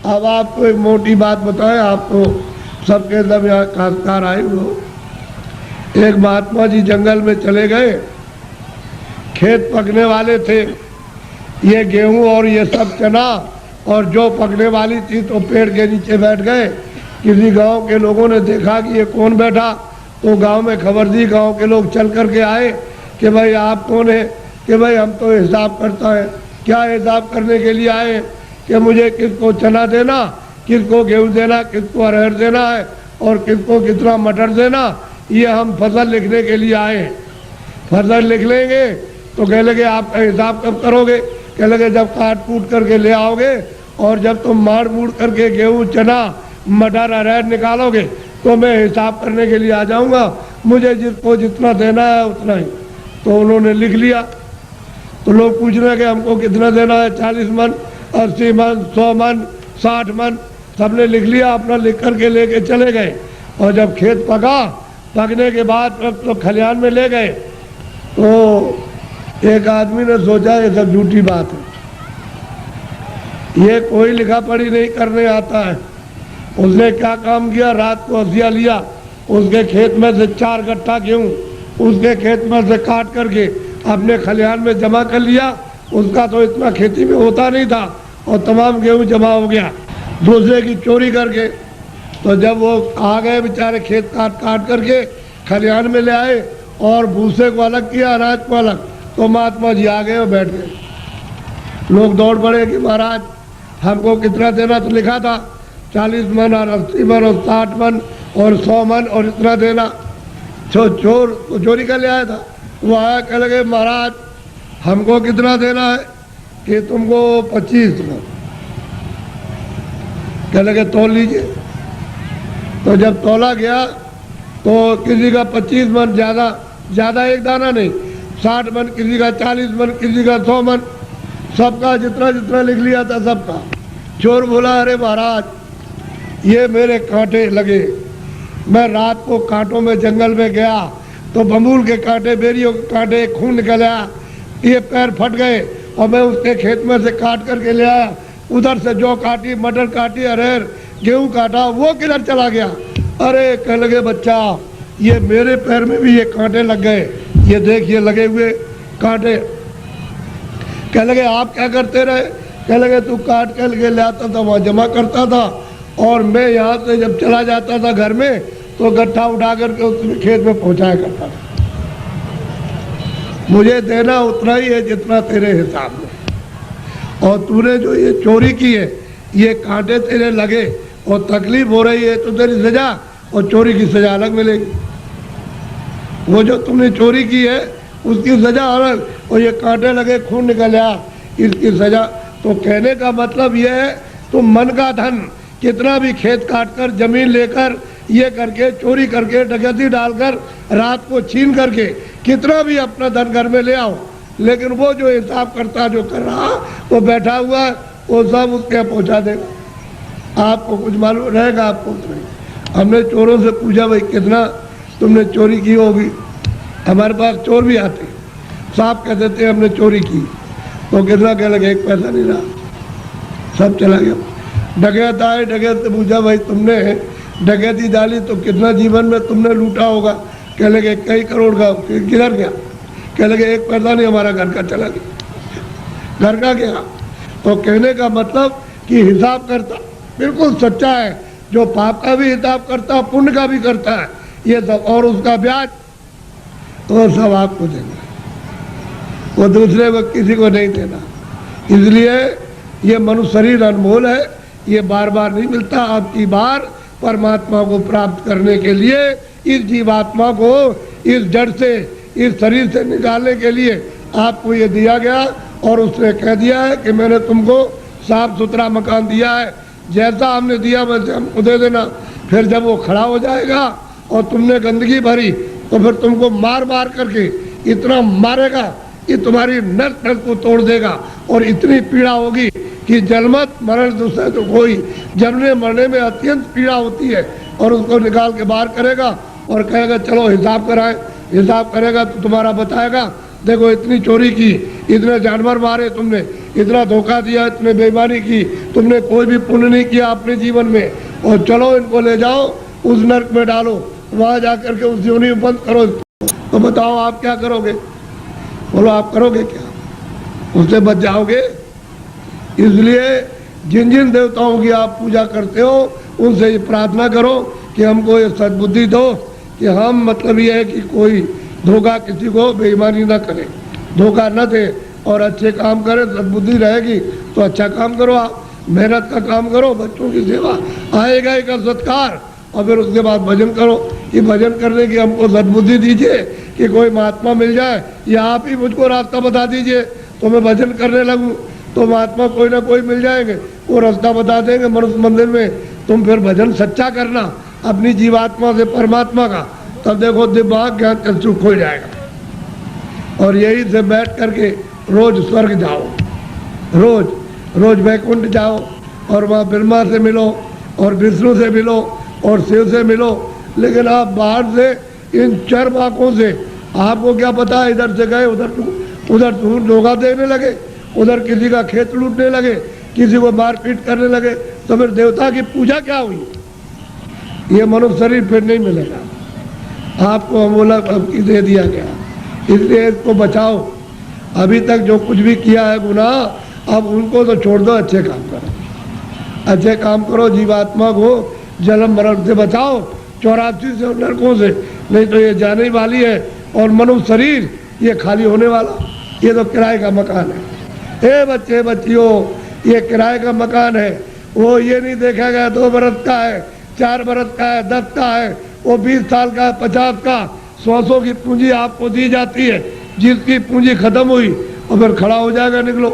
अब आपको एक मोटी बात बताएं, आपको सबके सब यहाँ काश्तकार आए लोग। एक महात्मा जी जंगल में चले गए, खेत पकने वाले थे, ये गेहूं और ये सब चना और जो पकने वाली थी तो पेड़ के नीचे बैठ गए। किसी गांव के लोगों ने देखा कि ये कौन बैठा, तो गांव में खबर दी, गांव के लोग चल कर के आए कि भाई आप कौन है? कि भाई हम तो हिसाब करता है। क्या हिसाब करने के लिए आए? कि मुझे किसको चना देना, किसको गेहूं देना, किसको अरहर देना है और किसको कितना मटर देना, ये हम फसल लिखने के लिए आए। फसल लिख लेंगे तो कह लगे आपका हिसाब कब करोगे? कह लगे जब काट कूट करके ले आओगे और जब तुम मार मूड़ करके गेहूं चना मटर अरहर निकालोगे तो मैं हिसाब करने के लिए आ जाऊंगा, मुझे जिसको जितना देना है उतना ही। तो उन्होंने लिख लिया। तो लोग पूछ रहे कि हमको कितना देना है, 40 मन, 80 मन, 100 मन, 60 मन, सबने लिख लिया, अपना लिख करके लेके चले गए। और जब खेत पका, पकने के बाद तो खलिहान में ले गए, तो एक आदमी ने सोचा ये सब झूठी बात है, ये कोई लिखा पढ़ी नहीं करने आता है। उसने क्या काम किया, रात को हसिया लिया, उसके खेत में से 4 गट्ठा गेहूं उसके खेत में से काट करके अपने खलिहान में जमा कर लिया। उसका तो इतना खेती में होता नहीं था और तमाम गेहूं जमा हो गया दूसरे की चोरी करके। तो जब वो आ गए बेचारे, खेत काट काट करके खलिहान में ले आए और भूसे को अलग किया, अनाज को अलग, तो महात्मा जी आ गए और बैठ गए। लोग दौड़ पड़े कि महाराज हमको कितना देना, तो लिखा था 40 मन और 80 मन और 60 मन और 100 मन और इतना देना। चोर चोरी कर ले आया था, वो आया, कह लगे महाराज हमको कितना देना है? कि तुमको 25 मन। कह लगे तोल लीजिए। तो जब तोला गया तो किसी का 25 मन, ज़्यादा एक दाना नहीं, 60 मन, किसी का 40 मन, किसी का 100 मन, सबका जितना जितना लिख लिया था सबका। चोर बोला अरे महाराज ये मेरे कांटे लगे, मैं रात को कांटों में जंगल में गया तो बमूल के कांटे, बेरियों के कांटे, खून निकल आया, ये पैर फट गए और मैं उसके खेत में से काट करके ले आया। उधर से जो काटी, मटर काटी, अरहर गेहूं काटा, वो किधर चला गया? अरे कह लगे बच्चा ये मेरे पैर में भी ये कांटे लग गए, ये देखिए लगे हुए कांटे। कह लगे आप क्या करते रहे? कह लगे तू काट कर के ले आता था, वहाँ जमा करता था और मैं यहाँ से जब चला जाता था घर में तो गट्ठा उठा करके उसमें खेत में पहुँचाया करता था। मुझे देना उतना ही है जितना तेरे हिसाब में, और तूने जो ये चोरी की है, ये कांटे तेरे लगे और तकलीफ हो रही है तो तेरी सजा और चोरी की सजा अलग मिलेगी। वो जो तुमने चोरी की है उसकी सजा अलग, और ये कांटे लगे, खून निकल आया, इसकी सजा। तो कहने का मतलब ये है तुम मन का धन कितना भी खेत काट कर, जमीन लेकर, ये करके, चोरी करके, डकैती डालकर, रात को छीन करके कितना भी अपना धन घर में ले आओ, लेकिन वो जो हिसाब करता जो कर रहा वो बैठा हुआ वो सब उसके यहाँ पहुँचा देगा। आपको कुछ मालूम रहेगा? आपको कुछ नहीं। हमने चोरों से पूछा भाई कितना तुमने चोरी की होगी? हमारे पास चोर भी आते, साहब कह देते हमने चोरी की, तो कितना कह लगे 1 पैसा नहीं रहा, सब चला गया। डकैत आए, डकैत से पूछा भाई तुमने डकैती डाली तो कितना जीवन में तुमने लूटा होगा? कह लगे कई करोड़ का। किधर गया? कह लगे 1 पैसा नहीं, हमारा घर का चला गया। घर का गया। तो कहने का मतलब कि हिसाब करता बिल्कुल सच्चा है, जो पाप का भी हिसाब करता है, पुण्य का भी करता है, ये सब, और उसका ब्याज वो सब आपको देना, वो दूसरे को किसी को नहीं देना। इसलिए ये मनुष्य शरीर अनमोल है, ये बार बार नहीं मिलता। आपकी बार परमात्मा को प्राप्त करने के लिए इस जीवात्मा को इस जड़ से, इस शरीर से निकालने के लिए आपको ये दिया गया, और उसने कह दिया है कि मैंने तुमको साफ सुथरा मकान दिया है, जैसा हमने दिया वैसे हमको दे देना। फिर जब वो खड़ा हो जाएगा और तुमने गंदगी भरी तो फिर तुमको मार मार करके इतना मारेगा कि तुम्हारी नस नस को तोड़ देगा, और इतनी पीड़ा होगी कि जन्मत मरण दूसरे तो कोई, जमने मरने में अत्यंत पीड़ा होती है। और उसको निकाल के बाहर करेगा और कहेगा चलो हिसाब कराएं। हिसाब करेगा तो तुम्हारा बताएगा देखो इतनी चोरी की, इतने जानवर मारे तुमने, इतना धोखा दिया, इतने बेईमानी की, तुमने कोई भी पुण्य नहीं किया अपने जीवन में, और चलो इनको ले जाओ उस नर्क में डालो, वहाँ जाकर के उस योनि में बंद करो। तो बताओ आप क्या करोगे? बोलो आप करोगे क्या? उससे बच जाओगे? इसलिए जिन जिन देवताओं की आप पूजा करते हो उनसे ये प्रार्थना करो कि हमको ये सद्बुद्धि दो कि हम, मतलब ये है कि कोई धोखा, किसी को बेईमानी ना करे, धोखा न दे और अच्छे काम करे। सद्बुद्धि रहेगी तो अच्छा काम करो, आप मेहनत का काम करो, बच्चों की सेवा, आएगा एक सत्कार, और फिर उसके बाद भजन करो कि भजन करने की हमको सद्बुद्धि दीजिए कि कोई महात्मा मिल जाए या आप ही मुझको रास्ता बता दीजिए तो मैं भजन करने लगूँ। तो महात्मा कोई ना कोई मिल जाएंगे, वो रास्ता बता देंगे मनुष्य मंदिर में। तुम फिर भजन सच्चा करना अपनी जीवात्मा से परमात्मा का, तब देखो दिमाग ज्ञान चक्षु खो जाएगा। और यही से बैठ करके रोज स्वर्ग जाओ, रोज रोज वैकुंठ जाओ और वहाँ ब्रह्मा से मिलो और विष्णु से मिलो और शिव से मिलो। लेकिन आप बाहर से इन चर आँखों से आपको क्या पता है, इधर से गए उधर धोखा देने लगे, उधर किसी का खेत लूटने लगे, किसी को मारपीट करने लगे, तो फिर देवता की पूजा क्या हुई? ये मनुष्य शरीर फिर नहीं मिलेगा आपको, बोला दे दिया गया। इसलिए इसको बचाओ। अभी तक जो कुछ भी किया है गुनाह, अब उनको तो छोड़ दो, अच्छे काम करो, अच्छे काम करो, जीवात्मा को जन्म मरण से बचाओ, 84 से नरकों से, नहीं तो ये जाने वाली है। और मनुष्य शरीर ये खाली होने वाला, ये तो किराए का मकान है। ए बच्चे बच्चियों, ये किराए का मकान है, वो ये नहीं देखा गया 2 बरस का है, 4 बरस का है, 10 का है, वो 20 साल का है, 50 का, 100 की पूंजी आपको दी जाती है। जिसकी पूंजी खत्म हुई और फिर खड़ा हो जाएगा, निकलो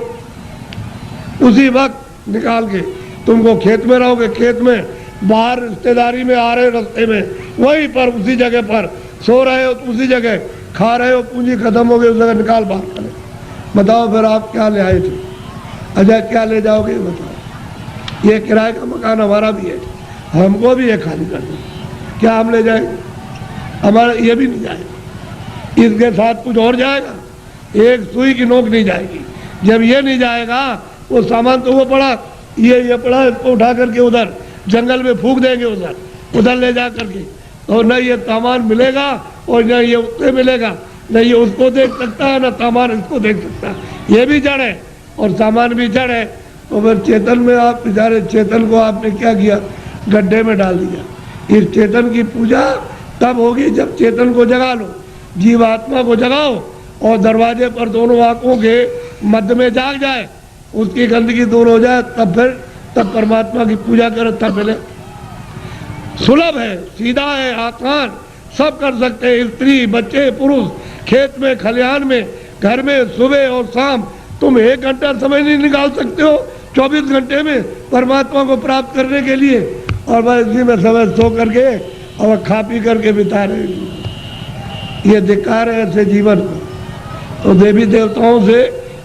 उसी वक्त निकाल के। तुमको खेत में रहोगे, खेत में, बाहर रिश्तेदारी में आ रहे रास्ते में, वहीं पर उसी जगह पर सो रहे हो, उसी जगह खा रहे हो, पूंजी खत्म हो गई, उस जगह निकाल बाहर करें। बताओ फिर आप क्या ले आए थे? अच्छा क्या ले जाओगे बताओ? ये किराए का मकान हमारा भी है, हमको भी ये खाली कर दो, क्या हम ले जाएंगे? हमारा ये भी नहीं जाएगा, इसके साथ कुछ और जाएगा, एक सुई की नोक नहीं जाएगी। जब ये नहीं जाएगा, वो सामान तो वो पड़ा, ये पड़ा, इसको उठा करके उधर जंगल में फूंक देंगे, उधर ले जा करके, और न ये सामान मिलेगा और न ये उससे मिलेगा, न ये उसको देख सकता है, न सामान इसको देख सकता है। ये भी जड़ है और सामान भी जड़ है। तो फिर चेतन में आप बेचारे, चेतन को आपने क्या किया? गड्ढे में डाल दिया। इस चेतन की पूजा तब होगी जब चेतन को जगा लो, जीवात्मा को जगाओ, और दरवाजे पर दोनों आंखों के मध्य में जाग जाए, उसकी गंदगी दूर हो जाए, तब परमात्मा की पूजा करो, तब मिले। सुलभ है, सीधा है, आसान, सब कर सकते हैं, स्त्री बच्चे पुरुष, खेत में खलिहान में, घर में, सुबह और शाम। तुम 1 घंटा समय नहीं निकाल सकते हो 24 घंटे में परमात्मा को प्राप्त करने के लिए, और बस इसी में समय सो करके और खा पी करके बिता रहे। ये धिक्कार है ऐसे जीवन को। तो देवी देवताओं से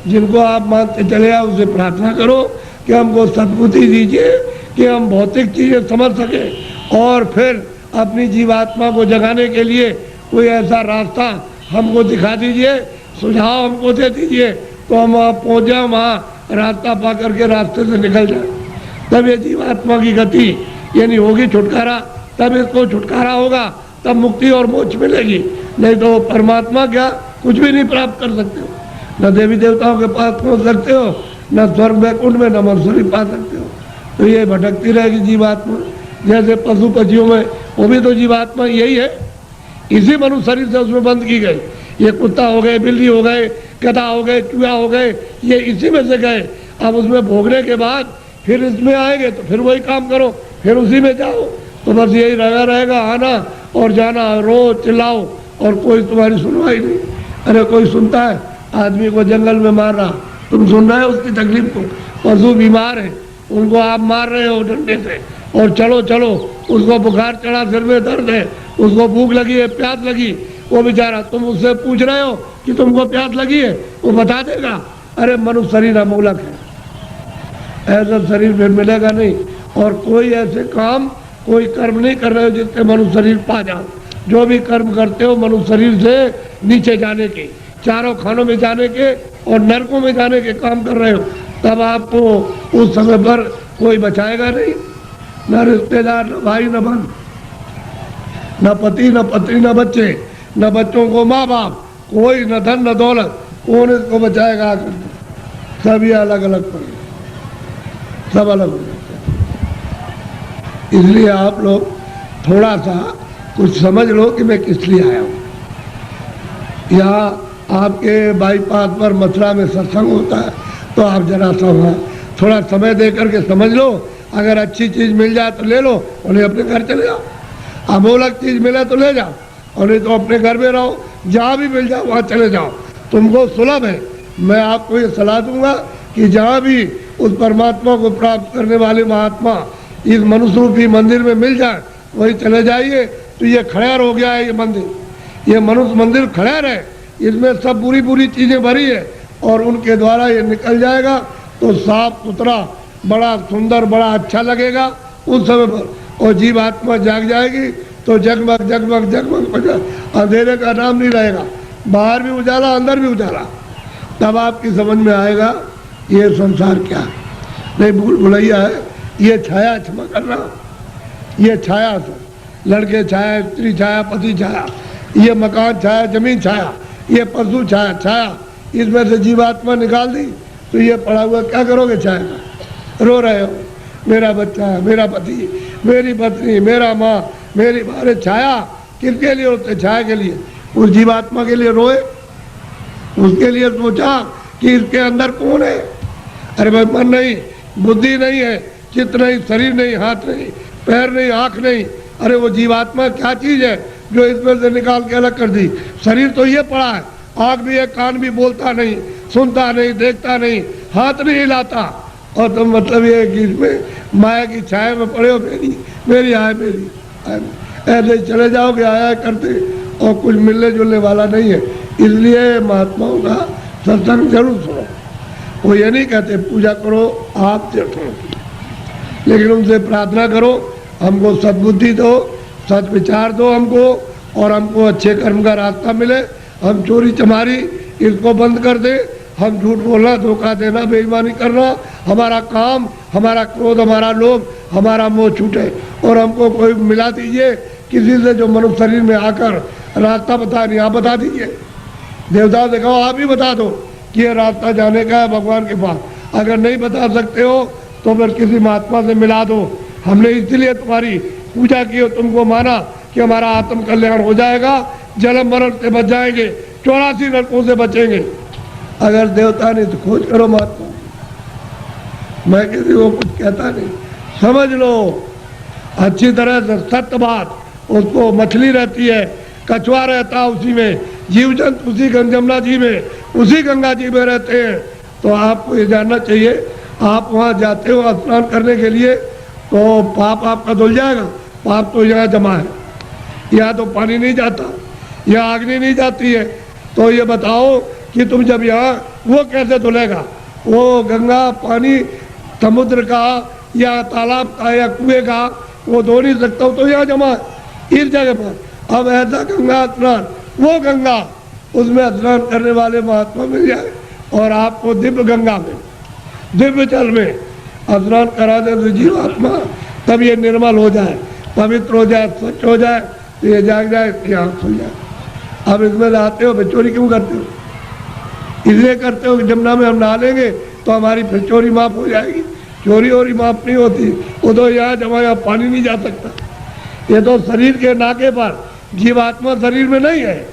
जिनको आप मानते चले आओ, उससे प्रार्थना करो कि हमको सद्बुद्धि दीजिए कि हम भौतिक चीज़ें समझ सकें, और फिर अपनी जीवात्मा को जगाने के लिए कोई ऐसा रास्ता हमको दिखा दीजिए, सुझाव हमको दे दीजिए, तो हम वहाँ पहुँच जाए, वहाँ रास्ता पा करके रास्ते से निकल जाए। तब ये जीवात्मा की गति यानी होगी छुटकारा, तब इसको छुटकारा होगा, तब मुक्ति और मोक्ष मिलेगी। नहीं तो परमात्मा क्या कुछ भी नहीं प्राप्त कर सकते हो, न देवी देवताओं के पास पहुँच सकते हो, न स्वर्ग वैकुंठ में, न मनुष्य पा सकते हो। तो ये भटकती रहेगी जीवात्मा। जैसे पशु पक्षियों में, वो भी तो जीवात्मा यही है, इसी मनुष्य शरीर से उसमें बंद की गई। ये कुत्ता हो गए, बिल्ली हो गए, गधा हो गए, चूहा हो गए, ये इसी में से गए। अब उसमें भोगने के बाद फिर इसमें आएंगे तो फिर वही काम करो, फिर उसी में जाओ। तो बस यही रहेगा, आना और जाना, रो चिल्लाओ और कोई तुम्हारी सुनवाई नहीं। अरे कोई सुनता है? आदमी को जंगल में मार रहा, तुम सुन रहे हो उसकी तकलीफ को? पशु बीमार है, उनको आप मार रहे हो डंडे से, और चलो चलो, उसको बुखार चढ़ा, सिर में दर्द है, उसको भूख लगी है, प्यास लगी, वो बेचारा, तुम उससे पूछ रहे हो कि तुमको प्यास लगी है, वो बता देगा। अरे मनुष्य शरीर अमूलक है, ऐसा शरीर फिर मिलेगा नहीं। और कोई ऐसे काम, कोई कर्म नहीं कर रहे हो जिससे मनुष्य शरीर पा जाओ। जो भी कर्म करते हो मनुष्य शरीर से नीचे जाने के, चारों खानों में जाने के, और नरकों में जाने के काम कर रहे हो, तब आपको उस समय पर कोई बचाएगा नहीं। न रिश्तेदार, न भाई, न बहन, न पति, न पत्नी, न बच्चे, न बच्चों को माँ बाप, कोई न धन न दौलत, कौन इसको बचाएगा? सब ये अलग अलग पड़े, सब अलग हो जाते हैं। इसलिए आप लोग थोड़ा सा कुछ समझ लो कि मैं किस लिए आया हूँ। यहाँ आपके बाईपास पर मथुरा में सत्संग होता है, तो आप जरा सा वहाँ थोड़ा समय दे करके समझ लो। अगर अच्छी चीज़ मिल जाए तो ले लो, और नहीं अपने घर चले जाओ। अमोलक चीज़ मिले तो ले जाओ, और नहीं तो अपने घर में रहो। जहाँ भी मिल जाओ वहाँ चले जाओ, तुमको सुलभ है। मैं आपको ये सलाह दूंगा कि जहाँ भी उस परमात्मा को प्राप्त करने वाले महात्मा इस मनुष्य रूपी मंदिर में मिल जाए, वही चले जाइए। तो ये खड़ेर हो गया है, ये मंदिर, ये मनुष्य मंदिर खड़ेर है, इसमें सब बुरी बुरी चीज़ें भरी है, और उनके द्वारा ये निकल जाएगा तो साफ सुथरा, बड़ा सुंदर, बड़ा अच्छा लगेगा उस समय पर। और जीव आत्मा जाग जाएगी तो जगमग जगमग जगमग अंधेरे का नाम नहीं रहेगा, बाहर भी उजाला, अंदर भी उजाला। तब आपकी समझ में आएगा ये संसार क्या है। नहीं भूल भुलैया है, ये छाया, क्षमा करना, ये छाया से लड़के छाया, स्त्री छाया, पति छाया, ये मकान छाया, जमीन छाया, ये पशु छाया, छाया, इसमें से जीवात्मा निकाल दी तो ये पड़ा हुआ क्या करोगे? छाया का रो रहे हो, मेरा बच्चा, मेरा पति, मेरी पत्नी, मेरा माँ, मेरी बारे। छाया किसके लिए होते? छाया के लिए। उस जीवात्मा के लिए रोए, उसके लिए सोचा कि इसके अंदर कौन है। अरे भाई मन नहीं, बुद्धि नहीं है, चित्त नहीं, शरीर नहीं, हाथ नहीं, पैर नहीं, आँख नहीं। अरे वो जीवात्मा क्या चीज़ है जो इसमें से निकाल के अलग कर दी? शरीर तो ये पड़ा है, आँख भी है, कान भी, बोलता नहीं, सुनता नहीं, देखता नहीं, हाथ नहीं हिलाता। और तो मतलब ये है कि इसमें माया की छाया में पड़े हो, मेरी मेरी आय, मेरी आय। ऐसे चले जाओगे आया करते, और कुछ मिलने जुलने वाला नहीं है। इसलिए महात्माओं का सत्संग जरूर सुनो। वो ये नहीं कहते पूजा करो आप देखो, लेकिन उनसे प्रार्थना करो हमको सद्बुद्धि दो, सद विचार दो हमको, और हमको अच्छे कर्म का रास्ता मिले। हम चोरी चमारी इसको बंद कर दे, हम झूठ बोलना, धोखा देना, बेईमानी करना, हमारा काम, हमारा क्रोध, हमारा लोभ, हमारा मोह छूटे। और हमको कोई मिला दीजिए किसी से जो मनुष्य शरीर में आकर रास्ता बता नहीं, आप बता दीजिए। देवता से कहो आप ही बता दो कि ये रास्ता जाने का है भगवान के पास। अगर नहीं बता सकते हो तो फिर किसी महात्मा से मिला दो। हमने इसलिए तुम्हारी पूजा की और तुमको माना कि हमारा आत्म कल्याण हो जाएगा, जन्म मरण से बच जाएंगे, 84 नरकों से बचेंगे। अगर देवता नहीं तो खोज करो महात्मा। मैं किसी को कुछ कहता नहीं, समझ लो अच्छी तरह से सत्य बात। उसको मछली रहती है, कछुआ रहता उसी में, जीव जंतु उसी जमुना जी में, उसी गंगा जी में रहते हैं। तो आपको ये जानना चाहिए, आप वहाँ जाते हो स्नान करने के लिए तो पाप आपका धुल जाएगा। पाप तो यहाँ जमा है, यहाँ तो पानी नहीं जाता, यहाँ अग्नि नहीं जाती है। तो ये बताओ कि तुम जब यहाँ, वो कैसे धुलेगा? वो गंगा पानी समुद्र का या तालाब का या कुएं का वो धो नहीं सकता, तो यहाँ जमा है इस जगह पर। अब ऐसा गंगा स्नान, वो गंगा, उसमें स्नान करने वाले महात्मा मिल जाए और आपको दिव्य गंगा में, दिव्य जल में स्नान करा दे तो जीवात्मा तब ये निर्मल हो जाए, पवित्र हो जाए, स्वच्छ हो जाए, तो ये जाग जाए, इसकी आँख खुल जाए। अब इसमें आते हो, फिर चोरी क्यों करते हो? इसलिए करते हो कि जमुना में हम नहा लेंगे तो हमारी फिर चोरी माफ हो जाएगी। चोरी और माफ नहीं होती, वो तो यहाँ जमा, यहाँ पानी नहीं जा सकता। ये तो शरीर के नाके पर, जीवात्मा शरीर में नहीं है।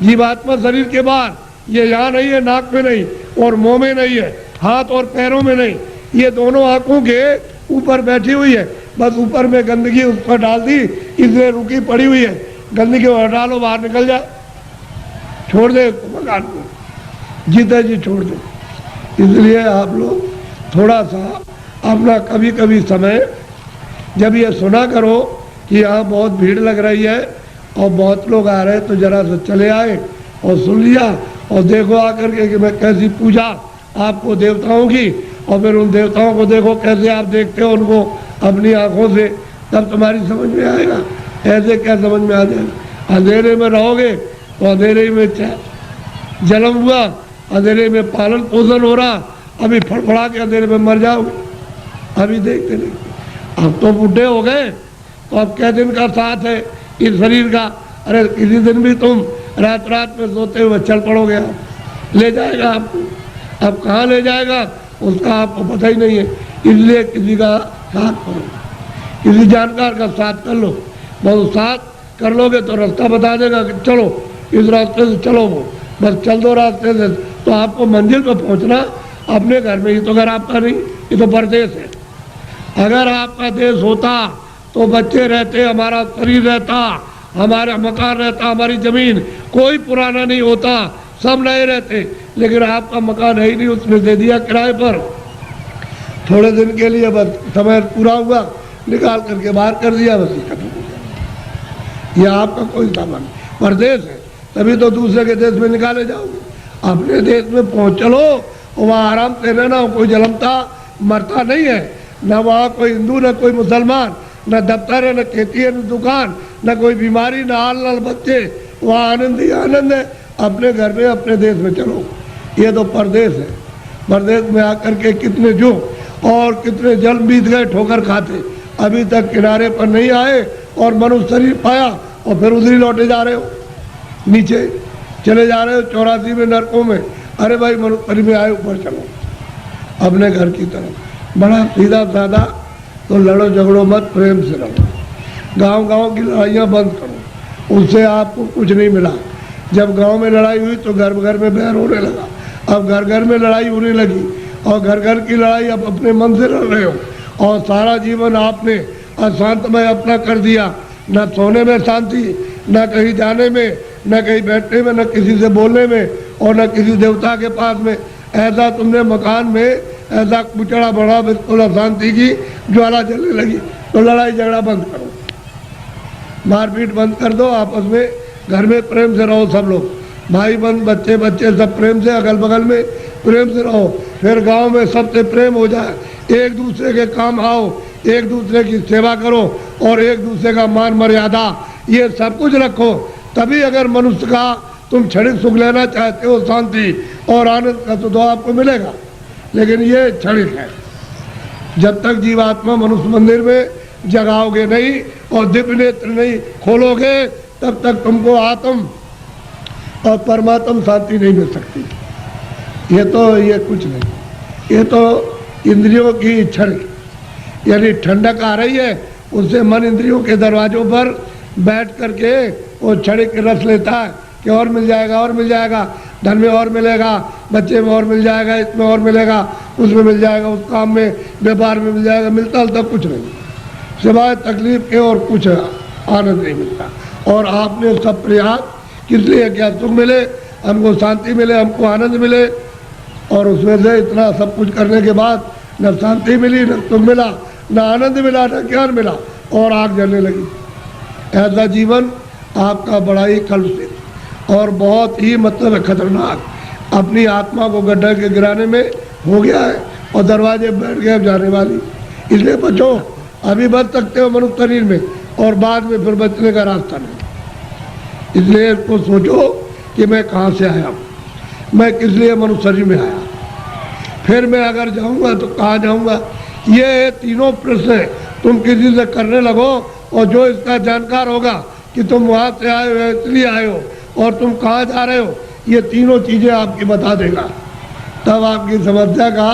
जीवात्मा शरीर के बाहर, ये यहाँ नहीं है, नाक में नहीं, और मुंह में नहीं है, हाथ और पैरों में नहीं, ये दोनों आंखों के ऊपर बैठी हुई है। बस ऊपर में गंदगी उस पर डाल दी, इसलिए रुकी पड़ी हुई है। गंदगी को हटा लो, बाहर निकल जाए, छोड़ दे मकान को, जीते जी छोड़ दे। इसलिए आप लोग थोड़ा सा अपना कभी कभी समय, जब ये सुना करो कि यहाँ बहुत भीड़ लग रही है और बहुत लोग आ रहे हैं, तो जरा से चले आए और सुन लिया, और देखो आकर के कि मैं कैसी पूजा आपको देवताओं की, और फिर उन देवताओं को देखो कैसे आप देखते हो उनको अपनी आंखों से, तब तुम्हारी समझ में आएगा। ऐसे क्या समझ में आ जाएगा? अंधेरे में रहोगे तो अंधेरे में जन्म हुआ अंधेरे में पालन पोषण हो रहा, अभी फड़फड़ा के अंधेरे में मर जाओगे। अभी देखते देखते अब तो बूढ़े हो गए, तो अब क्या दिन का साथ है इस शरीर का। अरे किसी दिन भी तुम रात रात में सोते हुए चल पड़ोगे, आप ले जाएगा आपको। अब कहाँ ले जाएगा उसका आपको पता ही नहीं है। इसलिए किसी का साथ करो, किसी जानकार का साथ कर लो। बहुत साथ कर लोगे तो रास्ता बता देगा कि चलो इस रास्ते से चलो, वो बस चल दो रास्ते से, तो आपको मंजिल पर पहुंचना अपने घर में। ही तो घर आपका नहीं, ये तो परदेश है। अगर आपका देश होता तो बच्चे रहते, हमारा शरीर रहता, हमारा मकान रहता, हमारी जमीन कोई पुराना नहीं होता, सब नए रहते। लेकिन आपका मकान है ही नहीं, उसने दे दिया किराए पर थोड़े दिन के लिए, बस समय पूरा हुआ निकाल करके बाहर कर दिया, बस खत्म हो गया। यह आपका कोई सामान परदेश है, तभी तो दूसरे के देश में निकाले जाओगे। अपने देश में पहुँच चलो, वहाँ आराम से रहना। कोई जलमता मरता नहीं है, न वहाँ कोई हिंदू न कोई मुसलमान, न दफ्तर है न खेती है न दुकान, न कोई बीमारी न हाल न बच्चे। वहाँ आनंद ही आनंद है। अपने घर में अपने देश में चलो। ये तो परदेश है। परदेश में आकर के कितने जो और कितने जल बीत गए ठोकर खाते, अभी तक किनारे पर नहीं आए और मनुष्य शरीर पाया और फिर उधर ही लौटे जा रहे हो, नीचे चले जा रहे हो 84 में नरकों में। अरे भाई मनुष्य शरीर में आए, ऊपर चलो अपने घर की तरफ। बड़ा सीधा साधा, तो लड़ो झगड़ो मत, प्रेम से रहो। गांव गांव की लड़ाइयाँ बंद करो, उससे आपको कुछ नहीं मिला। जब गांव में लड़ाई हुई तो घर घर में बैर होने लगा, अब घर घर में लड़ाई होने लगी, और घर घर की लड़ाई अब अपने मन से लड़ रहे हो। और सारा जीवन आपने अशांतमय अपना कर दिया, न सोने में शांति, न कहीं जाने में, न कहीं बैठने में, न किसी से बोलने में, और न किसी देवता के पास में। ऐसा तुमने मकान में ऐसा कुचड़ा बढ़ा, बिल्कुल अशांति की ज्वाला जलने लगी। तो लड़ाई झगड़ा बंद करो, मारपीट बंद कर दो आपस में। घर में प्रेम से रहो, सब लोग भाई बहन बच्चे बच्चे सब प्रेम से, अगल बगल में प्रेम से रहो। फिर गांव में सबसे प्रेम हो जाए, एक दूसरे के काम आओ, एक दूसरे की सेवा करो, और एक दूसरे का मान मर्यादा ये सब कुछ रखो। तभी अगर मनुष्य का तुम क्षणिक सुख लेना चाहते हो, शांति और आनंद का, तो आपको मिलेगा। लेकिन ये क्षणिक है। जब तक जीवात्मा मनुष्य मंदिर में जगाओगे नहीं और दिव्य नेत्र नहीं खोलोगे, तब तक तुमको आत्म और परमात्म शांति नहीं मिल सकती। ये कुछ नहीं, ये तो इंद्रियों की क्षणिक, यानी ठंडक आ रही है, उससे मन इंद्रियों के दरवाजों पर बैठ करके वो क्षणिक रस लेता है कि और मिल जाएगा, और मिल जाएगा, धन में और मिलेगा, बच्चे में और मिल जाएगा, इसमें और मिलेगा, उसमें मिल जाएगा, उस काम में व्यापार में मिल जाएगा। मिलता तब कुछ नहीं, सिवाय तकलीफ के और कुछ आनंद नहीं मिलता। और आपने सब प्रयास किस लिए क्या? सुख मिले, हमको शांति मिले, हमको आनंद मिले, और उसमें से इतना सब कुछ करने के बाद न शांति मिली, न सुख मिला, न आनंद मिला, न ज्ञान मिला, और आग जलने लगी। ऐसा जीवन आपका बड़ा ही कलुषित और बहुत ही मतलब खतरनाक, अपनी आत्मा को गड्ढा के गिराने में हो गया है, और दरवाजे बैठ गए जाने वाली। इसलिए बचो, अभी बच सकते हो मनुष्य शरीर में, और बाद में फिर बचने का रास्ता नहीं। इसलिए इसको सोचो कि मैं कहाँ से आया हूँ, मैं किस लिए मनुष्य शरीर में आया, फिर मैं अगर जाऊँगा तो कहाँ जाऊँगा। ये तीनों प्रश्न तुम किसी से करने लगो, और जो इसका जानकार होगा कि तुम वहाँ से आए हो, इसलिए आए हो, और तुम कहाँ जा रहे हो, ये तीनों चीज़ें आपकी बता देगा। तब आपकी समस्या का,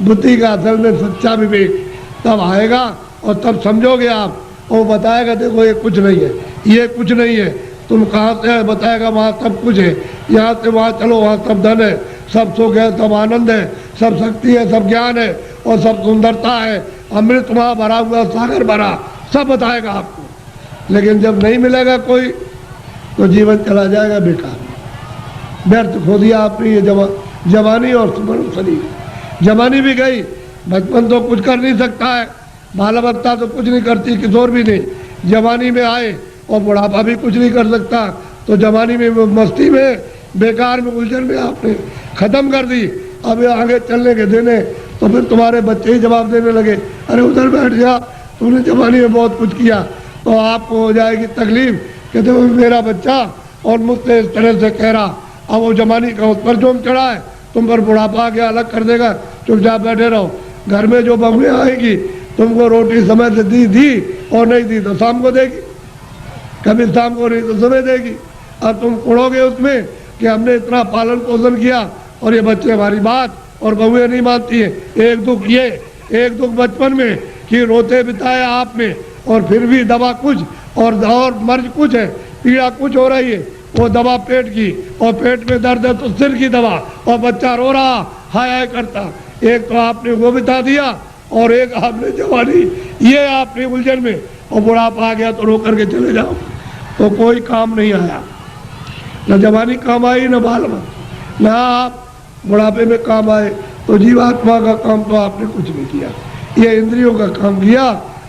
बुद्धि का असल में सच्चा विवेक तब आएगा, और तब समझोगे आप। वो बताएगा देखो ये कुछ नहीं है, ये कुछ नहीं है, तुम कहाँ से आए, बताएगा वहाँ सब कुछ है, यहाँ से वहाँ चलो, वहाँ सब धन है, सब सुख है, सब आनंद है, सब शक्ति है, सब ज्ञान है, और सब सुंदरता है, अमृत वहाँ भरा हुआ, सागर भरा, सब बताएगा आपको। लेकिन जब नहीं मिलेगा कोई, तो जीवन चला जाएगा बेकार, व्यर्थ खो दिया आपने ये जवानी और सुमन शरीर। जवानी भी गई, बचपन तो कुछ कर नहीं सकता है, बालावस्था तो कुछ नहीं करती, किशोर भी नहीं, जवानी में आए, और बुढ़ापा भी कुछ नहीं कर सकता। तो जवानी में मस्ती में, बेकार में, उलझन में आपने खत्म कर दी। अब आगे चलने के देने तो फिर तुम्हारे बच्चे ही जवाब देने लगे, अरे उधर बैठ जा, तुमने जवानी में बहुत कुछ किया। तो आपको हो जाएगी तकलीफ, कहते वो मेरा बच्चा और मुझसे इस तरह से कह रहा, अब वो जवानी का उस पर जोम चढ़ा है, तुम पर बुढ़ापा आके अलग कर देगा, चुपचाप बैठे रहो। घर में जो बहुएं आएगी तुमको रोटी समय से दी और नहीं दी तो शाम को देगी, कभी शाम को नहीं तो सुबह देगी। अब तुम उड़ोगे उसमें कि हमने इतना पालन पोषण किया और ये बच्चे हमारी बात और बहुएं नहीं मानती हैं। एक दुख ये, एक दुख बचपन में कि रोते बिताया आप में, और फिर भी दवा कुछ और मर्ज कुछ है, पीड़ा कुछ हो रही है। वो दवा पेट की, और पेट में दर्द है तो सिर की दवा, और बच्चा रो रहा हाय हाय करता। एक तो आपने वो बिता दिया और एक आपने जवानी, ये आपने उलझन में, और बुढ़ापा आ गया तो रो करके चले जाओ तो कोई काम नहीं आया। न जवानी काम आई न बाल मत, ना आप बुढ़ापे में काम आए। तो जीवात्मा का काम तो आपने कुछ नहीं किया, ये इंद्रियों का काम किया।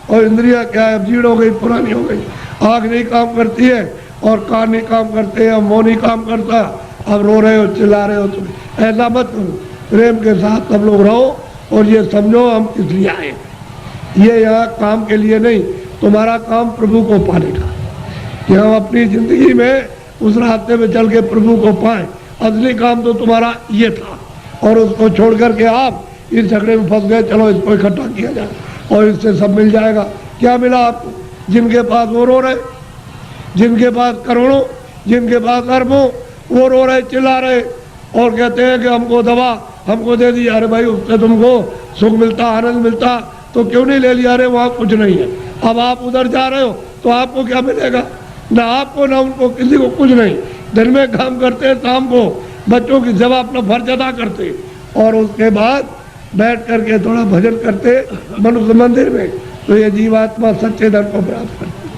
और इंद्रियां क्या है, अब जीर्ण हो गई, पुरानी हो गई। आँख नहीं काम करती है और कान नहीं काम करते हैं, मुँह नहीं काम करता। अब रो रहे हो, चिल्ला रहे हो, तुम ऐसा मत करो। प्रेम के साथ सब लोग रहो और ये समझो हम किस लिए आए। ये यहाँ काम के लिए नहीं, तुम्हारा काम प्रभु को पाने का, कि हम अपनी जिंदगी में उस रास्ते में चल के प्रभु को पाएं। असली काम तो तुम्हारा ये था, और उसको छोड़ करके आप इस झगड़े में फंस गए। चलो इसको इकट्ठा किया जाए और इससे सब मिल जाएगा। क्या मिला आपको? जिनके पास वो रो रहे, जिनके पास करोड़ों, जिनके पास अरबों, वो रो रहे, चिल्ला रहे और कहते हैं कि हमको दवा हमको दे दी। अरे भाई, उससे तुमको सुख मिलता, आनंद मिलता तो क्यों नहीं ले लिया? अरे वहाँ कुछ नहीं है। अब आप उधर जा रहे हो तो आपको क्या मिलेगा? ना आपको ना उनको, किसी को कुछ नहीं। दिन में काम करते हैं, शाम को बच्चों की सेवा अपना फर्ज अदा करते, और उसके बाद बैठ करके थोड़ा भजन करते मनुष्य मंदिर में। तो ये जीवात्मा सच्चे धन को प्राप्त करती।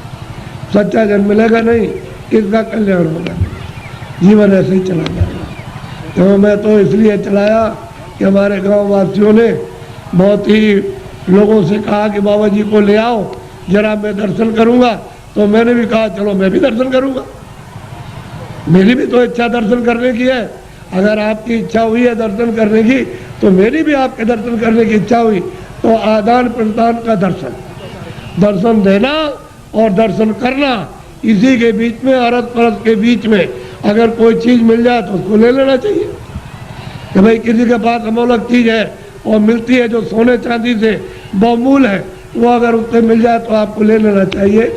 सच्चा जन मिलेगा नहीं, इसका कल्याण होगा, जीवन ऐसे ही चला जाएगा। तो मैं तो इसलिए चलाया कि हमारे गांव वासियों ने बहुत ही लोगों से कहा कि बाबा जी को ले आओ जरा, मैं दर्शन करूंगा। तो मैंने भी कहा चलो मैं भी दर्शन करूंगा। मेरी भी तो इच्छा दर्शन करने की है। अगर आपकी इच्छा हुई है दर्शन करने की तो मेरी भी आपके दर्शन करने की इच्छा हुई। तो आदान प्रदान का दर्शन, दर्शन देना और दर्शन करना, इसी के बीच में, अरस परस के बीच में अगर कोई चीज़ मिल जाए तो उसको ले लेना चाहिए। कि भाई किसी के पास अमूल्य चीज़ है और मिलती है जो सोने चांदी से बहुमूल्य है, वो अगर उससे मिल जाए तो आपको ले लेना चाहिए।